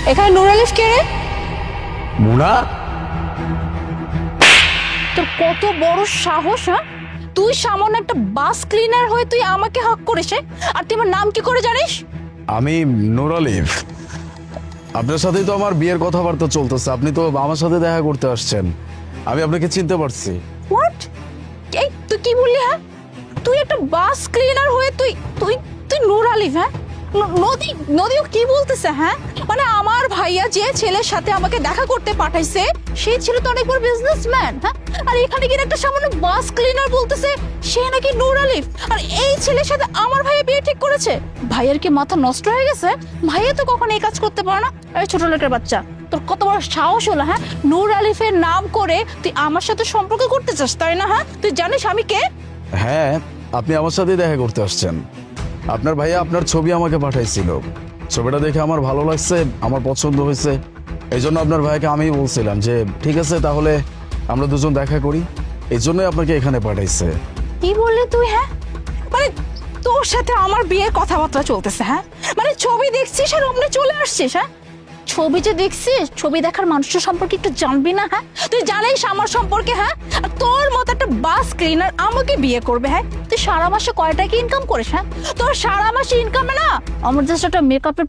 এখানে নূর আলিফ কে রে? মুনা, তোর কত বড় সাহস, হ্যাঁ? তুই সামান্য একটা বাস ক্লিনার হয়ে তুই আমাকে হক করিস, আর তুই আমার নাম কি করে জানিস? আমি নূর আলিফ। আপনার সাথেই তো আমার বিয়ের কথাবার্তা চলতেছে, আপনি তো আমার সাথে দেখা করতে আসছেন, আমি আপনাকে চিনতে পারছি। হোয়াট? এই তুই কি বললি? হ্যাঁ, তুই একটা বাস ক্লিনার হয়ে তুই তুই তুই নূর আলিফ? হ্যাঁ, নদীও কি বলতেছে? হ্যাঁ, মানে আমার ভাইয়া যে ছেলের সাথে আমাকে দেখা করতে পাঠাইছে সেই ছিল তো অনেক বড় বিজনেসম্যান। হ্যাঁ, আর এখানে কিনা একটা সামান্য বাস ক্লিনার বলতেছে সে নাকি নূর আলিফ, আর এই ছেলের সাথে আমার ভাইয়া বিয়ে ঠিক করেছে। ভাইয়ার কি মাথা নষ্ট হয়ে গেছে? ভাইয়া তো কখনো এই কাজ করতে পারে না। এই ছোট লোকের বাচ্চা, তোর কত বড় সাহস হলো? হ্যাঁ, নূর আলিফের নাম করে তুই আমার সাথে সম্পর্ক করতে চাস, তাই না? হ্যাঁ, তুই জানিস আমি কে? হ্যাঁ, আপনি আমার সাথেই দেখা করতে আসছেন। আপনার ভাইয়া আপনার ছবি আমাকে পাঠাইছিল, ছবিটা দেখে আমার ভালো লাগছে, আমার পছন্দ হয়েছে, এই জন্য আপনার ভাইকে আমিই বলছিলাম যে ঠিক আছে তাহলে আমরা দুজন দেখা করি, এই জন্যই আপনাকে এখানে পাঠাইছে। কি বললি তুই? হ্যাঁ, মানে তোর সাথে আমার বিয়ের কথাবার্তা চলতেছে? হ্যাঁ, মানে ছবি দেখছিস আর অমনে চলে আসছিস? হ্যাঁ, ছবি যে দেখছিস, ছবি দেখার মানুষের সম্পর্কে একটু জানবি না? হ্যাঁ, তুই জানিস আমার সম্পর্কে? হ্যাঁ, আর তোর মতো একটা বাস ক্লিনার আমাকে বিয়ে করবে? হ্যাঁ, তুই সারা মাসে কয় টাকা ইনকাম করিস? হ্যাঁ, তোর সারা মাসে ইনকামে না আমার জাস্ট একটা মেকআপের